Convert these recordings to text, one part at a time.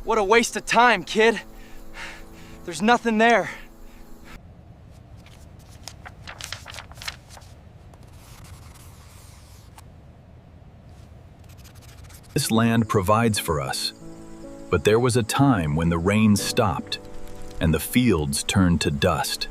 What a waste of time, kid. There's nothing there. This land provides for us, but there was a time when the rain stopped and the fields turned to dust.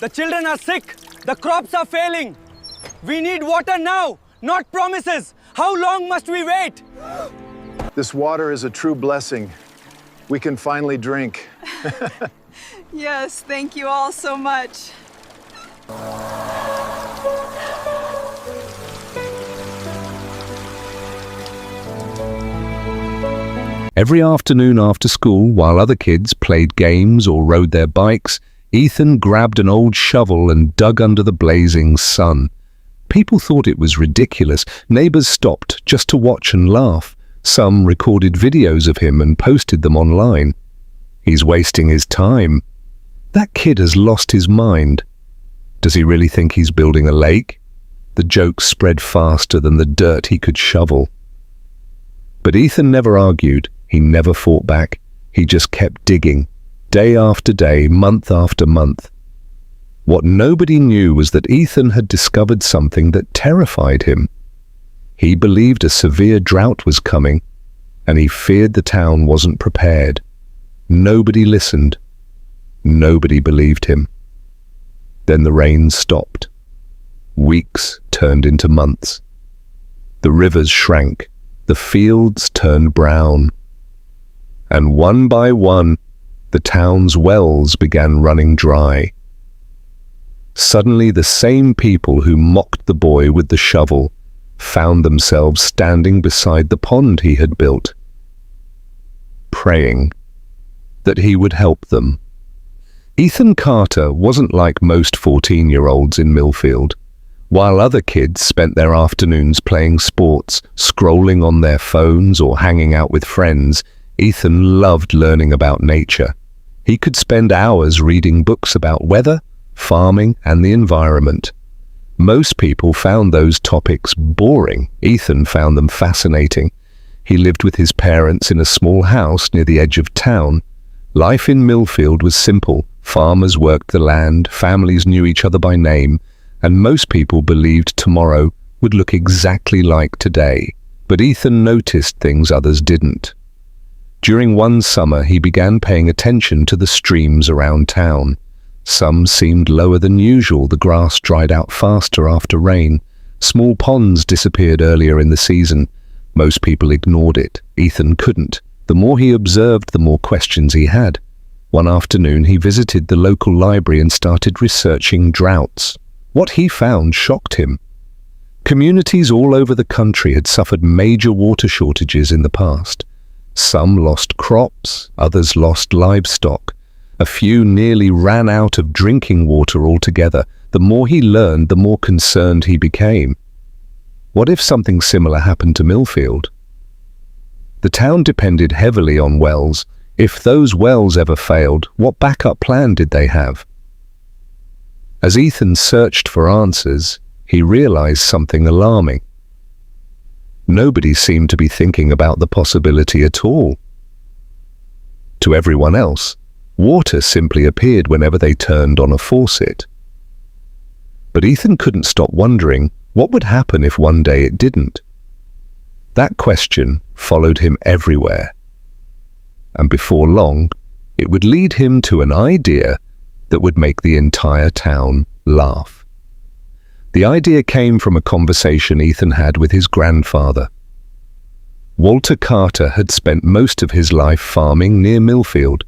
The children are sick. The crops are failing. We need water now, not promises. How long must we wait? This water is a true blessing. We can finally drink. Yes, thank you all so much. Every afternoon after school, while other kids played games or rode their bikes, Ethan grabbed an old shovel and dug under the blazing sun. People thought it was ridiculous. Neighbors stopped just to watch and laugh. Some recorded videos of him and posted them online. He's wasting his time. That kid has lost his mind. Does he really think he's building a lake? The jokes spread faster than the dirt he could shovel. But Ethan never argued. He never fought back. He just kept digging. Day after day, month after month. What nobody knew was that Ethan had discovered something that terrified him. He believed a severe drought was coming, and he feared the town wasn't prepared. Nobody listened. Nobody believed him. Then the rain stopped. Weeks turned into months. The rivers shrank. The fields turned brown. And one by one, the town's wells began running dry. Suddenly, the same people who mocked the boy with the shovel found themselves standing beside the pond he had built, praying that he would help them. Ethan Carter wasn't like most 14-year-olds in Millfield. While other kids spent their afternoons playing sports, scrolling on their phones, or hanging out with friends, Ethan loved learning about nature. He could spend hours reading books about weather, farming, and the environment. Most people found those topics boring. Ethan found them fascinating. He lived with his parents in a small house near the edge of town. Life in Millfield was simple. Farmers worked the land, families knew each other by name, and most people believed tomorrow would look exactly like today. But Ethan noticed things others didn't. During one summer, he began paying attention to the streams around town. Some seemed lower than usual. The grass dried out faster after rain. Small ponds disappeared earlier in the season. Most people ignored it. Ethan couldn't. The more he observed, the more questions he had. One afternoon, he visited the local library and started researching droughts. What he found shocked him. Communities all over the country had suffered major water shortages in the past. Some lost crops, others lost livestock. A few nearly ran out of drinking water altogether. The more he learned, the more concerned he became. What if something similar happened to Millfield? The town depended heavily on wells. If those wells ever failed, what backup plan did they have? As Ethan searched for answers, he realized something alarming. Nobody seemed to be thinking about the possibility at all. To everyone else, water simply appeared whenever they turned on a faucet. But Ethan couldn't stop wondering what would happen if one day it didn't. That question followed him everywhere. And before long, it would lead him to an idea that would make the entire town laugh. The idea came from a conversation Ethan had with his grandfather. Walter Carter had spent most of his life farming near Millfield.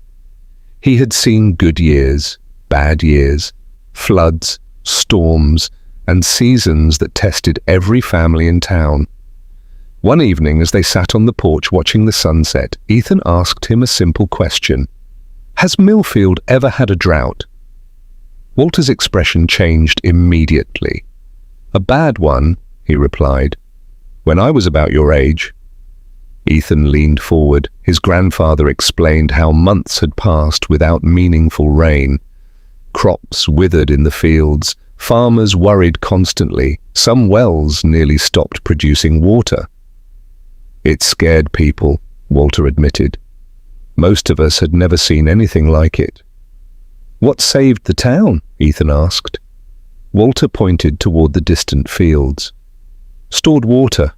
He had seen good years, bad years, floods, storms, and seasons that tested every family in town. One evening, as they sat on the porch watching the sunset, Ethan asked him a simple question. Has Millfield ever had a drought? Walter's expression changed immediately. A bad one, he replied. When I was about your age. Ethan leaned forward. His grandfather explained how months had passed without meaningful rain. Crops withered in the fields. Farmers worried constantly. Some wells nearly stopped producing water. It scared people, Walter admitted. Most of us had never seen anything like it. What saved the town? Ethan asked. Walter pointed toward the distant fields. Stored water.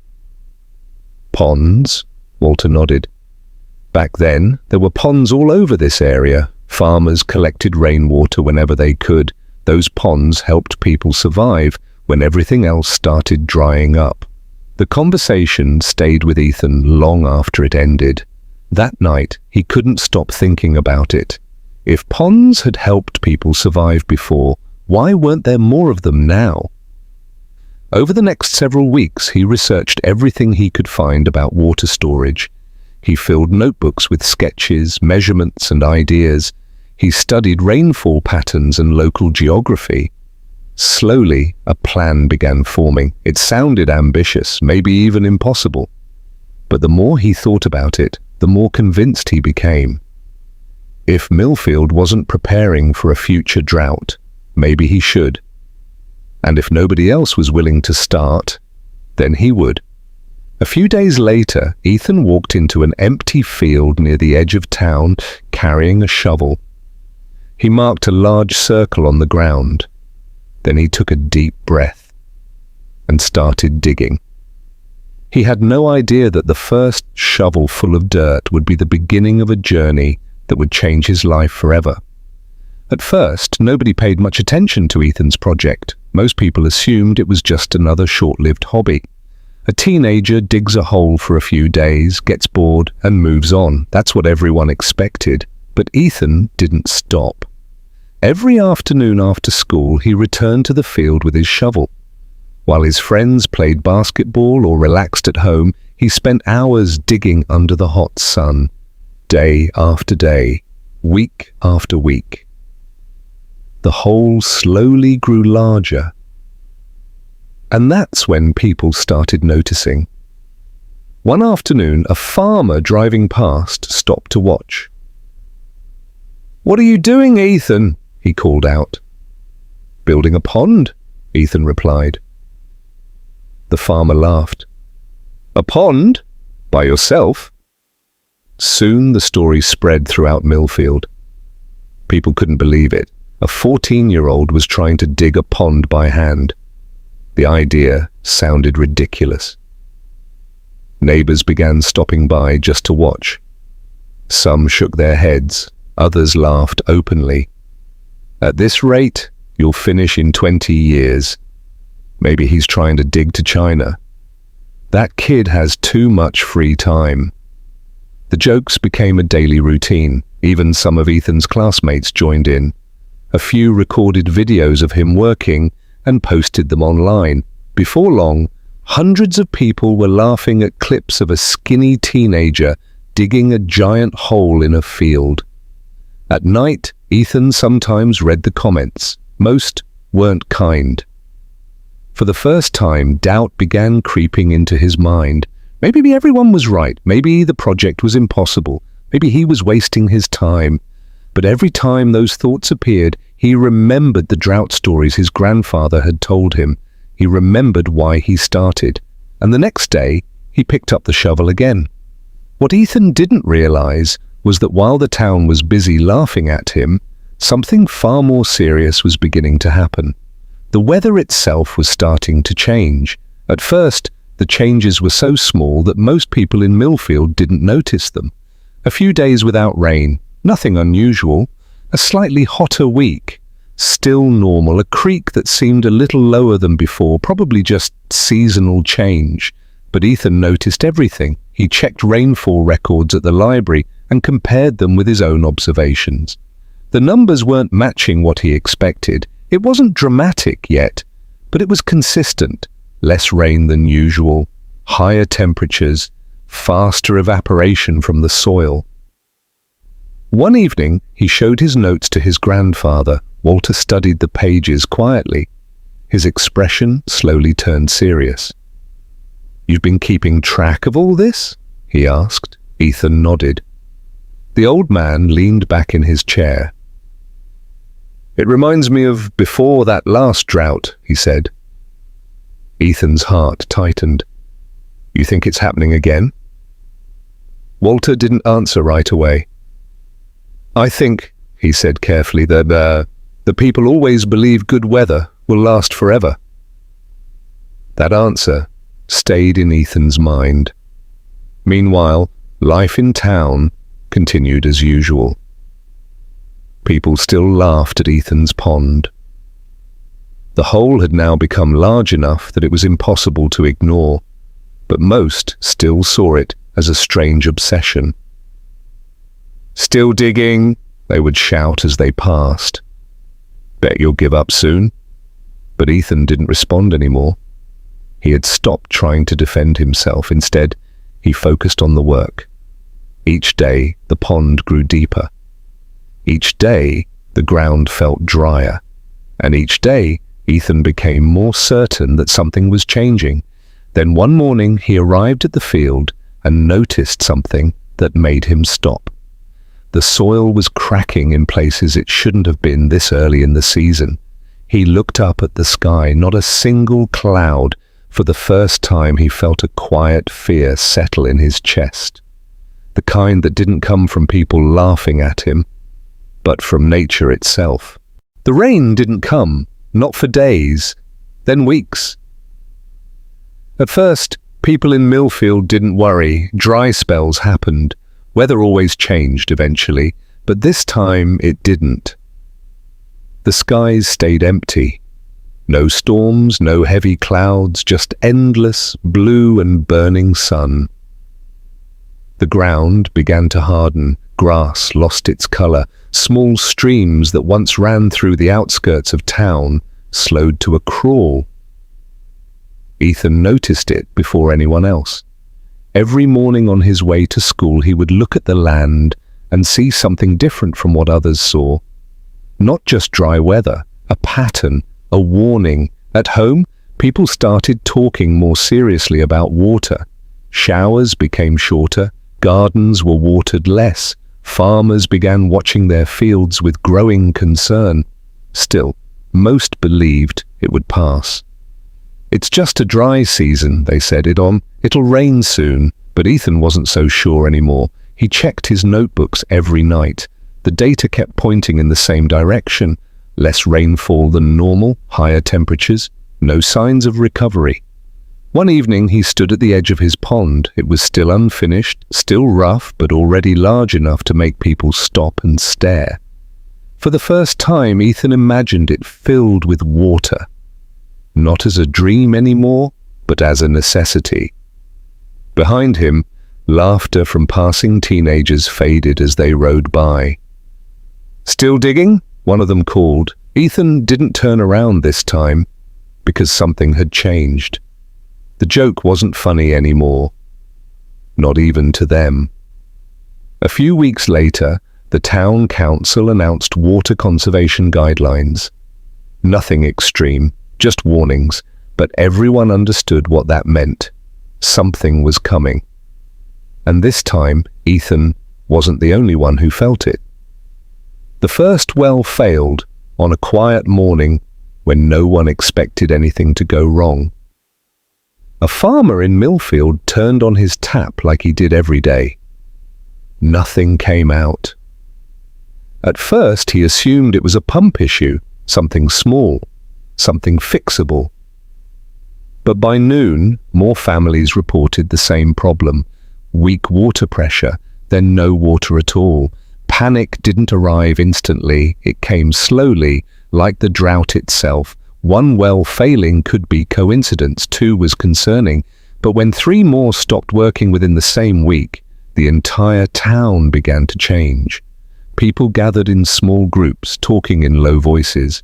Ponds? Walter nodded. Back then, there were ponds all over this area. Farmers collected rainwater whenever they could. Those ponds helped people survive when everything else started drying up. The conversation stayed with Ethan long after it ended. That night, he couldn't stop thinking about it. If ponds had helped people survive before, why weren't there more of them now? Over the next several weeks, he researched everything he could find about water storage. He filled notebooks with sketches, measurements, and ideas. He studied rainfall patterns and local geography. Slowly, a plan began forming. It sounded ambitious, maybe even impossible. But the more he thought about it, the more convinced he became. If Millfield wasn't preparing for a future drought, maybe he should. And if nobody else was willing to start, then he would. A few days later, Ethan walked into an empty field near the edge of town, carrying a shovel. He marked a large circle on the ground. Then he took a deep breath and started digging. He had no idea that the first shovel full of dirt would be the beginning of a journey that would change his life forever. At first, nobody paid much attention to Ethan's project. Most people assumed it was just another short-lived hobby. A teenager digs a hole for a few days, gets bored, and moves on. That's what everyone expected. But Ethan didn't stop. Every afternoon after school, he returned to the field with his shovel. While his friends played basketball or relaxed at home, he spent hours digging under the hot sun, day after day, week after week. The hole slowly grew larger. And that's when people started noticing. One afternoon, a farmer driving past stopped to watch. "What are you doing, Ethan?" he called out. "Building a pond," Ethan replied. The farmer laughed. "A pond? By yourself?" Soon the story spread throughout Millfield. People couldn't believe it. A 14-year-old was trying to dig a pond by hand. The idea sounded ridiculous. Neighbors began stopping by just to watch. Some shook their heads, others laughed openly. "At this rate, you'll finish in 20 years. Maybe he's trying to dig to China. That kid has too much free time." The jokes became a daily routine. Even some of Ethan's classmates joined in. A few recorded videos of him working and posted them online. Before long, hundreds of people were laughing at clips of a skinny teenager digging a giant hole in a field. At night, Ethan sometimes read the comments. Most weren't kind. For the first time, doubt began creeping into his mind. Maybe everyone was right. Maybe the project was impossible. Maybe he was wasting his time. But every time those thoughts appeared, he remembered the drought stories his grandfather had told him. He remembered why he started. And the next day, he picked up the shovel again. What Ethan didn't realize was that while the town was busy laughing at him, something far more serious was beginning to happen. The weather itself was starting to change. At first, the changes were so small that most people in Millfield didn't notice them. A few days without rain, nothing unusual. A slightly hotter week, still normal. A creek that seemed a little lower than before, probably just seasonal change. But Ethan noticed everything. He checked rainfall records at the library and compared them with his own observations. The numbers weren't matching what he expected. It wasn't dramatic yet, but it was consistent. Less rain than usual, higher temperatures, faster evaporation from the soil. One evening, he showed his notes to his grandfather. Walter studied the pages quietly. His expression slowly turned serious. "You've been keeping track of all this?" he asked. Ethan nodded. The old man leaned back in his chair. It reminds me of before that last drought, he said. Ethan's heart tightened. You think it's happening again? Walter didn't answer right away. I think, he said carefully, that the people always believe good weather will last forever. That answer stayed in Ethan's mind. Meanwhile, life in town continued as usual. People still laughed at Ethan's pond. The hole had now become large enough that it was impossible to ignore, but most still saw it as a strange obsession. Still digging, they would shout as they passed. Bet you'll give up soon. But Ethan didn't respond anymore. He had stopped trying to defend himself. Instead, he focused on the work. Each day, the pond grew deeper. Each day, the ground felt drier. And each day, Ethan became more certain that something was changing. Then one morning, he arrived at the field and noticed something that made him stop. The soil was cracking in places it shouldn't have been this early in the season. He looked up at the sky, not a single cloud. For the first time, he felt a quiet fear settle in his chest. The kind that didn't come from people laughing at him, but from nature itself. The rain didn't come, not for days, then weeks. At first, people in Millfield didn't worry. Dry spells happened. Weather always changed eventually, but this time it didn't. The skies stayed empty. No storms, no heavy clouds, just endless blue and burning sun. The ground began to harden. Grass lost its color. Small streams that once ran through the outskirts of town slowed to a crawl. Ethan noticed it before anyone else. Every morning on his way to school, he would look at the land and see something different from what others saw. Not just dry weather, a pattern, a warning. At home, people started talking more seriously about water. Showers became shorter, gardens were watered less, farmers began watching their fields with growing concern. Still, most believed it would pass. It's just a dry season, they said. It'll rain soon. But Ethan wasn't so sure anymore. He checked his notebooks every night. The data kept pointing in the same direction. Less rainfall than normal, higher temperatures, no signs of recovery. One evening he stood at the edge of his pond. It was still unfinished, still rough, but already large enough to make people stop and stare. For the first time, Ethan imagined it filled with water. Not as a dream anymore, but as a necessity. Behind him, laughter from passing teenagers faded as they rode by. Still digging? One of them called. Ethan didn't turn around this time, because something had changed. The joke wasn't funny anymore, not even to them. A few weeks later, the town council announced water conservation guidelines. Nothing extreme, just warnings, but everyone understood what that meant. Something was coming. And this time, Ethan wasn't the only one who felt it. The first well failed on a quiet morning when no one expected anything to go wrong. A farmer in Millfield turned on his tap like he did every day. Nothing came out. At first, he assumed it was a pump issue, something small, something fixable. But by noon, more families reported the same problem. Weak water pressure, then no water at all. Panic didn't arrive instantly, it came slowly, like the drought itself. One well failing could be coincidence, two was concerning. But when three more stopped working within the same week, the entire town began to change. People gathered in small groups, talking in low voices.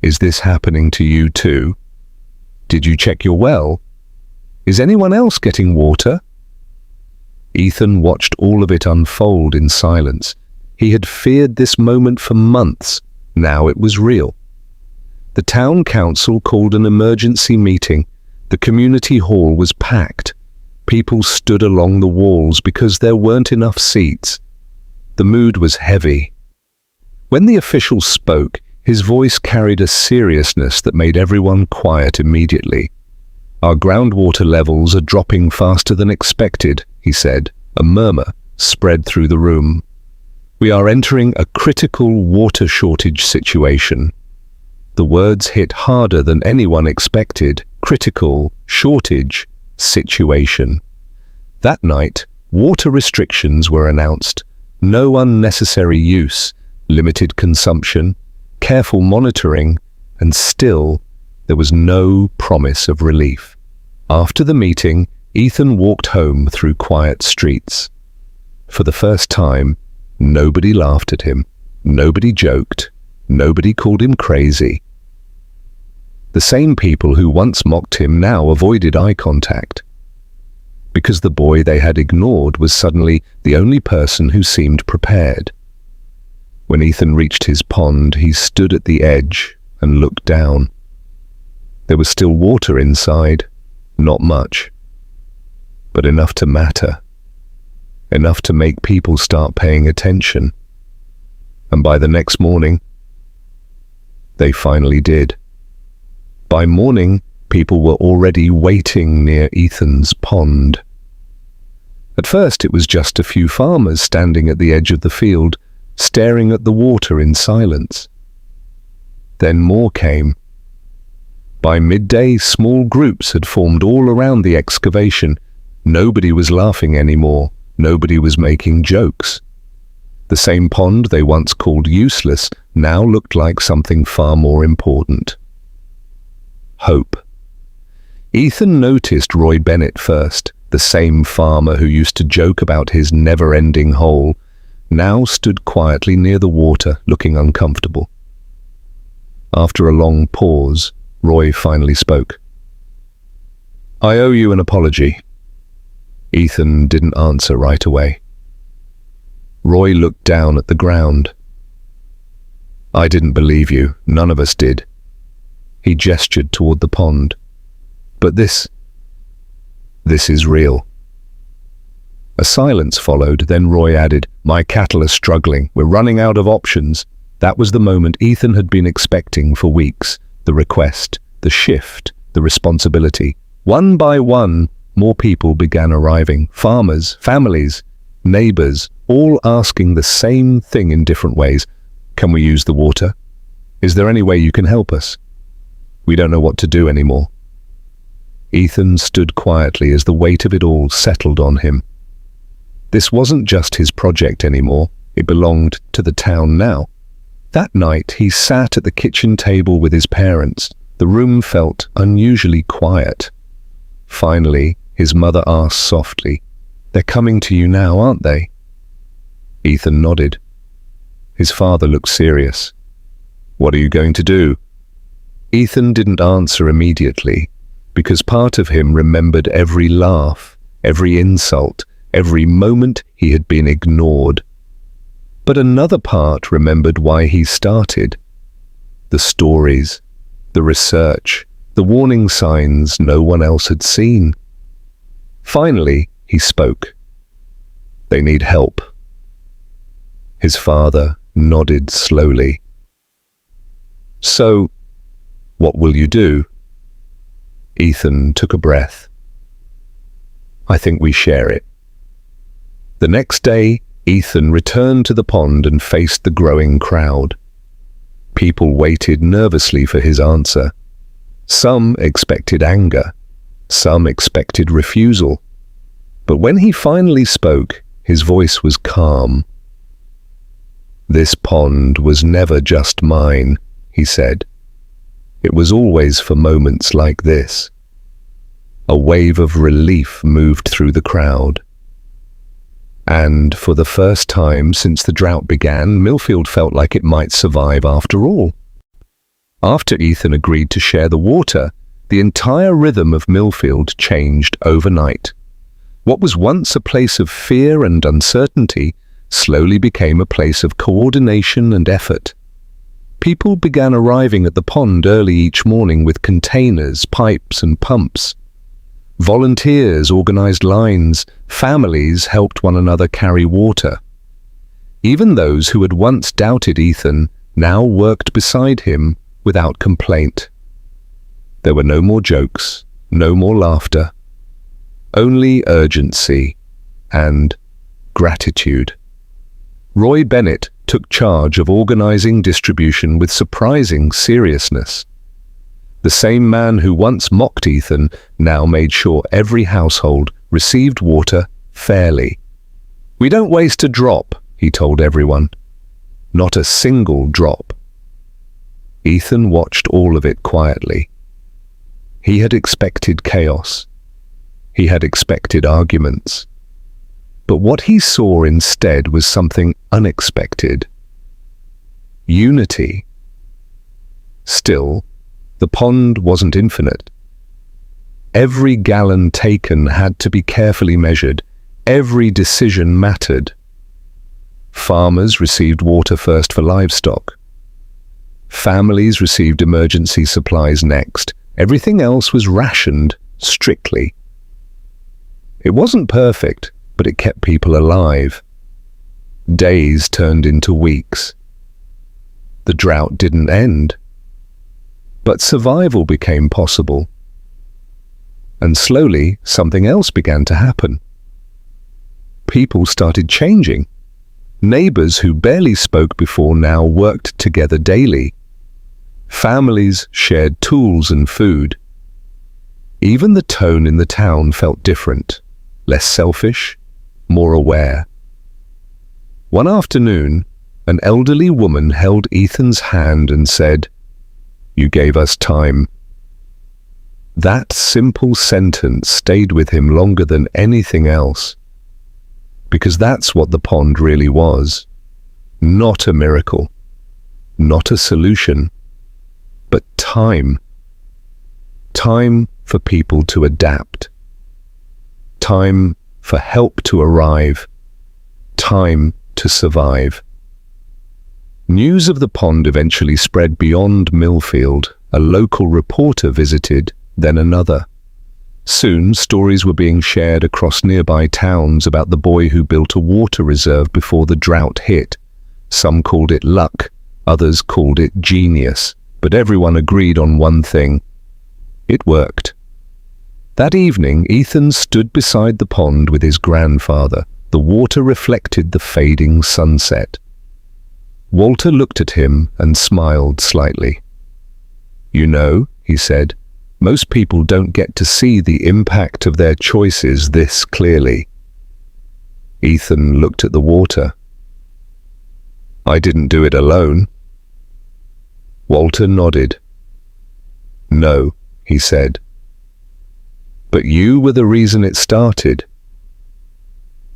Is this happening to you too? Did you check your well? Is anyone else getting water? Ethan watched all of it unfold in silence. He had feared this moment for months. Now it was real. The town council called an emergency meeting. The community hall was packed. People stood along the walls because there weren't enough seats. The mood was heavy. When the official spoke, his voice carried a seriousness that made everyone quiet immediately. "Our groundwater levels are dropping faster than expected," he said. A murmur spread through the room. "We are entering a critical water shortage situation." The words hit harder than anyone expected. Critical, shortage, situation. That night, water restrictions were announced. No unnecessary use, limited consumption, careful monitoring, and still there was no promise of relief. After the meeting, Ethan walked home through quiet streets. For the first time, nobody laughed at him, nobody joked, nobody called him crazy. The same people who once mocked him now avoided eye contact, because the boy they had ignored was suddenly the only person who seemed prepared. When Ethan reached his pond, he stood at the edge and looked down. There was still water inside, not much, but enough to matter, enough to make people start paying attention. And by the next morning, they finally did. By morning, people were already waiting near Ethan's pond. At first, it was just a few farmers standing at the edge of the field, staring at the water in silence. Then more came. By midday, small groups had formed all around the excavation. Nobody was laughing anymore. Nobody was making jokes. The same pond they once called useless now looked like something far more important. Hope. Ethan noticed Roy Bennett first, the same farmer who used to joke about his never-ending hole, now stood quietly near the water, looking uncomfortable. After a long pause, Roy finally spoke. "I owe you an apology." Ethan didn't answer right away. Roy looked down at the ground. "I didn't believe you. None of us did." He gestured toward the pond. "But this is real." A silence followed, then Roy added, "My cattle are struggling. We're running out of options." That was the moment Ethan had been expecting for weeks. The request, the shift, the responsibility. One by one, more people began arriving. Farmers, families, neighbors, all asking the same thing in different ways. "Can we use the water? Is there any way you can help us? We don't know what to do anymore." Ethan stood quietly as the weight of it all settled on him. This wasn't just his project anymore. It belonged to the town now. That night, he sat at the kitchen table with his parents. The room felt unusually quiet. Finally, his mother asked softly, "They're coming to you now, aren't they?" Ethan nodded. His father looked serious. "What are you going to do?" Ethan didn't answer immediately, because part of him remembered every laugh, every insult, every moment he had been ignored. But another part remembered why he started. The stories, the research, the warning signs no one else had seen. Finally, he spoke. "They need help." His father nodded slowly. "So, what will you do?" Ethan took a breath. "I think we share it." The next day, Ethan returned to the pond and faced the growing crowd. People waited nervously for his answer. Some expected anger, some expected refusal. But when he finally spoke, his voice was calm. "This pond was never just mine," he said. "It was always for moments like this." A wave of relief moved through the crowd. And for the first time since the drought began, Millfield felt like it might survive after all. After Ethan agreed to share the water, the entire rhythm of Millfield changed overnight. What was once a place of fear and uncertainty slowly became a place of coordination and effort. People began arriving at the pond early each morning with containers, pipes, and pumps. Volunteers organized lines, families helped one another carry water. Even those who had once doubted Ethan now worked beside him without complaint. There were no more jokes, no more laughter, only urgency and gratitude. Roy Bennett took charge of organizing distribution with surprising seriousness. The same man who once mocked Ethan now made sure every household received water fairly. "We don't waste a drop," he told everyone. "Not a single drop." Ethan watched all of it quietly. He had expected chaos. He had expected arguments. But what he saw instead was something unexpected. Unity. Still, the pond wasn't infinite. Every gallon taken had to be carefully measured. Every decision mattered. Farmers received water first for livestock. Families received emergency supplies next. Everything else was rationed strictly. It wasn't perfect, but it kept people alive. Days turned into weeks. The drought didn't end, but survival became possible. And slowly, something else began to happen. People started changing. Neighbors who barely spoke before now worked together daily. Families shared tools and food. Even the tone in the town felt different, less selfish, more aware. One afternoon, an elderly woman held Ethan's hand and said, "You gave us time." That simple sentence stayed with him longer than anything else, because that's what the pond really was. Not a miracle, not a solution, but time. Time for people to adapt. Time for help to arrive. Time to survive. News of the pond eventually spread beyond Millfield. A local reporter visited, then another. Soon, stories were being shared across nearby towns about the boy who built a water reserve before the drought hit. Some called it luck, others called it genius, but everyone agreed on one thing: it worked. That evening, Ethan stood beside the pond with his grandfather. The water reflected the fading sunset. Walter looked at him and smiled slightly. "You know," he said, "most people don't get to see the impact of their choices this clearly." Ethan looked at the water. "I didn't do it alone." Walter nodded. "No," he said. "But you were the reason it started."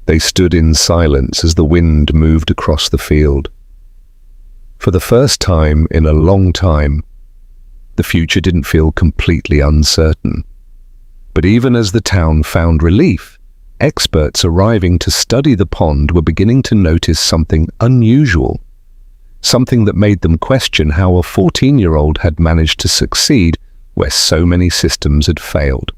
They stood in silence as the wind moved across the field. For the first time in a long time, the future didn't feel completely uncertain. But even as the town found relief, experts arriving to study the pond were beginning to notice something unusual, something that made them question how a 14-year-old had managed to succeed where so many systems had failed.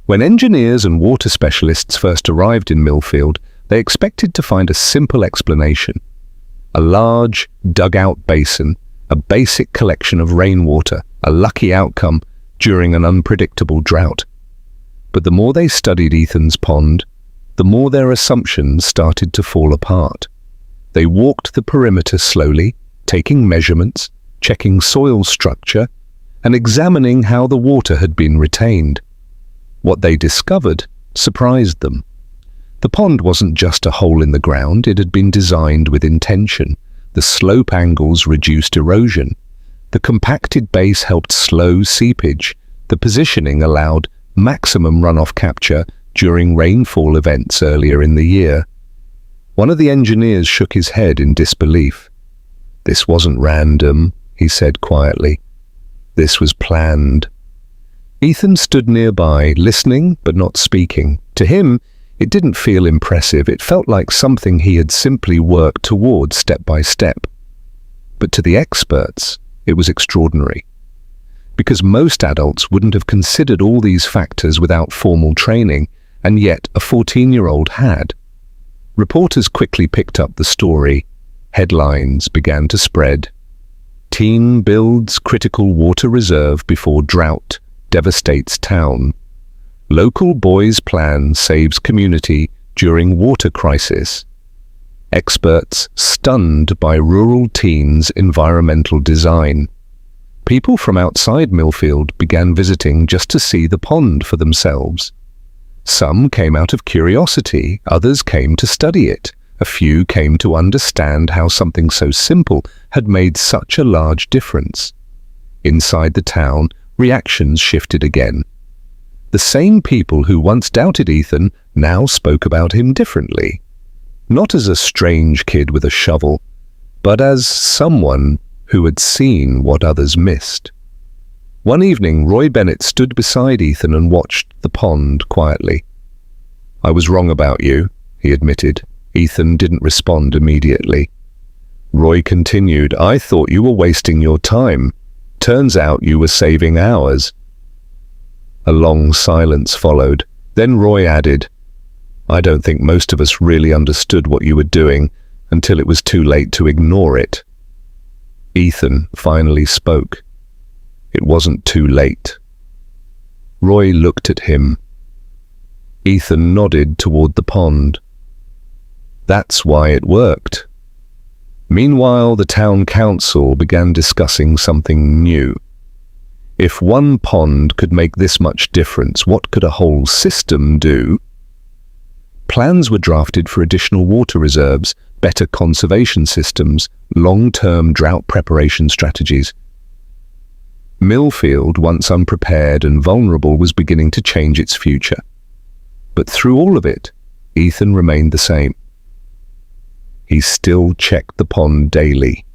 When engineers and water specialists first arrived in Millfield, they expected to find a simple explanation: a large, dugout basin, a basic collection of rainwater, a lucky outcome during an unpredictable drought. But the more they studied Ethan's pond, the more their assumptions started to fall apart. They walked the perimeter slowly, taking measurements, checking soil structure, and examining how the water had been retained. What they discovered surprised them. The pond wasn't just a hole in the ground, it had been designed with intention. The slope angles reduced erosion. The compacted base helped slow seepage. The positioning allowed maximum runoff capture during rainfall events earlier in the year. One of the engineers shook his head in disbelief. "This wasn't random," he said quietly. "This was planned." Ethan stood nearby, listening but not speaking. To him, it didn't feel impressive. It felt like something he had simply worked toward step by step. But to the experts, it was extraordinary. because most adults wouldn't have considered all these factors without formal training, and yet a 14-year-old had. Reporters quickly picked up the story. Headlines began to spread. Teen builds critical water reserve before drought devastates town. Local boys' plan saves community during water crisis. Experts stunned by rural teens' environmental design. People from outside Millfield began visiting just to see the pond for themselves. Some came out of curiosity, others came to study it. A few came to understand how something so simple had made such a large difference. Inside the town, reactions shifted again. The same people who once doubted Ethan now spoke about him differently. Not as a strange kid with a shovel, but as someone who had seen what others missed. One evening, Roy Bennett stood beside Ethan and watched the pond quietly. "I was wrong about you," he admitted. Ethan didn't respond immediately. Roy continued, "I thought you were wasting your time. Turns out you were saving ours." A long silence followed. Then Roy added, "I don't think most of us really understood what you were doing until it was too late to ignore it." Ethan finally spoke. It wasn't too late. Roy looked at him. Ethan nodded toward the pond. That's why it worked. Meanwhile, the town council began discussing something new. If one pond could make this much difference, what could a whole system do? Plans were drafted for additional water reserves, better conservation systems, long-term drought preparation strategies. Millfield, once unprepared and vulnerable, was beginning to change its future. But through all of it, Ethan remained the same. He still checked the pond daily,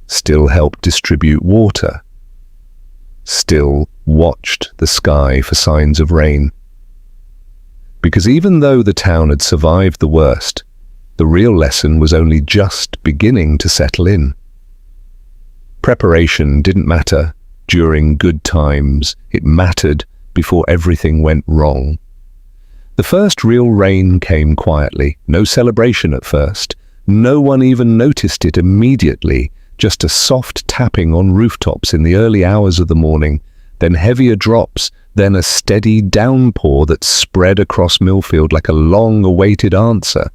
still helped distribute water, still watched the sky for signs of rain. Because even though the town had survived the worst, the real lesson was only just beginning to settle in. Preparation didn't matter during good times, it mattered before everything went wrong. The first real rain came quietly, no celebration at first. No one even noticed it immediately, just a soft tapping on rooftops in the early hours of the morning, then heavier drops, then a steady downpour that spread across Millfield like a long-awaited answer.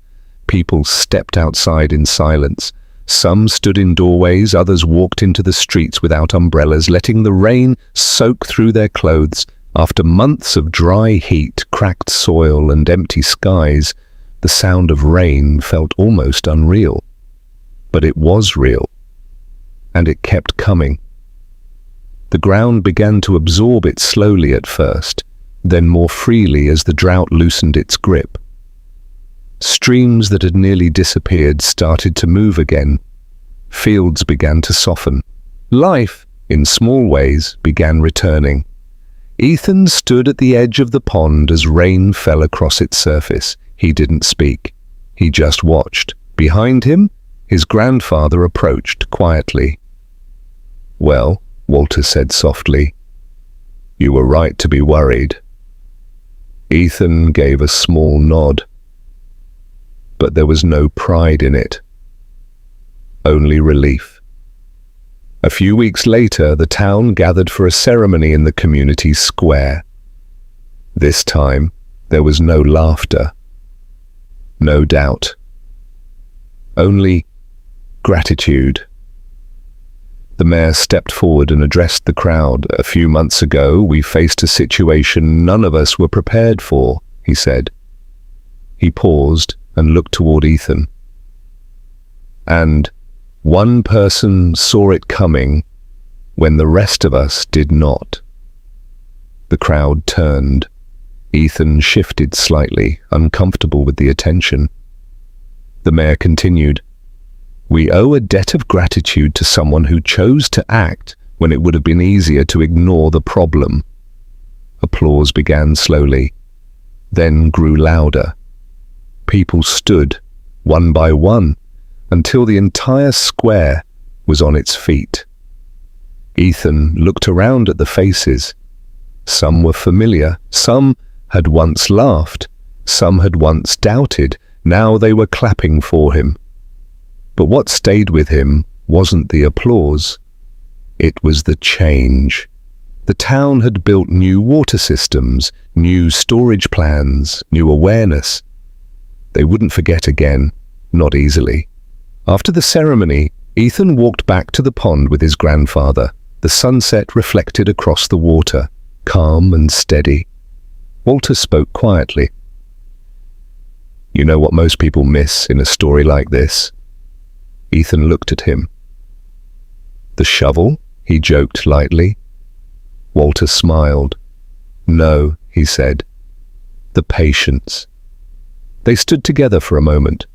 People stepped outside in silence. Some stood in doorways, others walked into the streets without umbrellas, letting the rain soak through their clothes. After months of dry heat, cracked soil, and empty skies, the sound of rain felt almost unreal. But it was real, and it kept coming. The ground began to absorb it slowly at first, then more freely as the drought loosened its grip. Streams that had nearly disappeared started to move again. Fields began to soften. Life, in small ways, began returning. Ethan stood at the edge of the pond as rain fell across its surface. He didn't speak. He just watched. Behind him, his grandfather approached quietly. "Well," Walter said softly, "you were right to be worried." Ethan gave a small nod. But there was no pride in it. Only relief. A few weeks later, the town gathered for a ceremony in the community square. This time, there was no laughter, no doubt, only gratitude. The mayor stepped forward and addressed the crowd. "A few months ago, we faced a situation none of us were prepared for," he said. He paused and looked toward Ethan. "And one person saw it coming when the rest of us did not." The crowd turned. Ethan shifted slightly, uncomfortable with the attention. The mayor continued, "We owe a debt of gratitude to someone who chose to act when it would have been easier to ignore the problem." Applause began slowly, then grew louder. People stood, one by one, until the entire square was on its feet. Ethan looked around at the faces. Some were familiar, some had once laughed, some had once doubted. Now they were clapping for him. But what stayed with him wasn't the applause. It was the change. The town had built new water systems, new storage plans, new awareness. They wouldn't forget again, not easily. After the ceremony, Ethan walked back to the pond with his grandfather. The sunset reflected across the water, calm and steady. Walter spoke quietly. "You know what most people miss in a story like this?" Ethan looked at him. "The shovel?" he joked lightly. Walter smiled. "No," he said. "The patience." They stood together for a moment,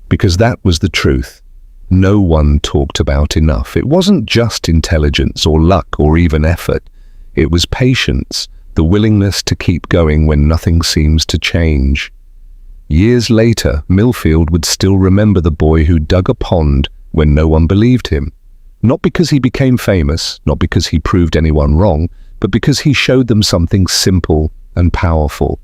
because that was the truth. No one talked about enough. It wasn't just intelligence or luck or even effort. It was patience, the willingness to keep going when nothing seems to change. Years later, Millfield would still remember the boy who dug a pond when no one believed him. Not because he became famous, not because he proved anyone wrong, but because he showed them something simple and powerful.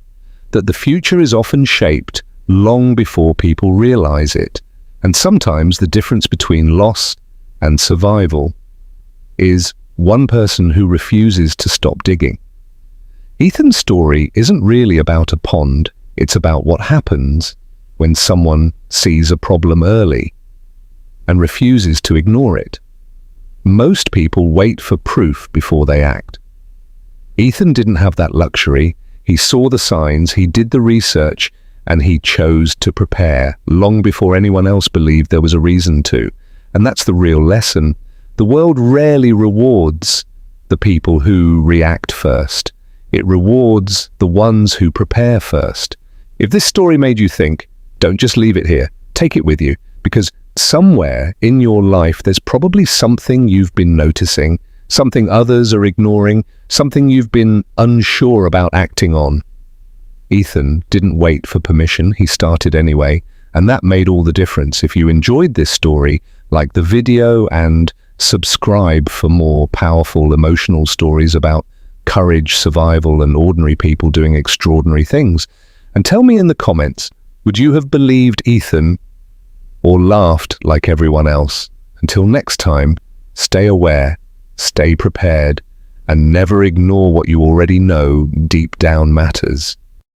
That the future is often shaped long before people realize it. And sometimes the difference between loss and survival is one person who refuses to stop digging. Ethan's story isn't really about a pond. It's about what happens when someone sees a problem early and refuses to ignore it. Most people wait for proof before they act. Ethan didn't have that luxury. He saw the signs, he did the research, and he chose to prepare long before anyone else believed there was a reason to. And that's the real lesson. The world rarely rewards the people who react first. It rewards the ones who prepare first. If this story made you think, don't just leave it here. Take it with you, because somewhere in your life there's probably something you've been noticing, something others are ignoring, something you've been unsure about acting on. Ethan didn't wait for permission, he started anyway, and that made all the difference. If you enjoyed this story, like the video and subscribe for more powerful emotional stories about courage, survival, and ordinary people doing extraordinary things. And tell me in the comments, would you have believed Ethan or laughed like everyone else? Until next time, stay aware, stay prepared, and never ignore what you already know deep down matters.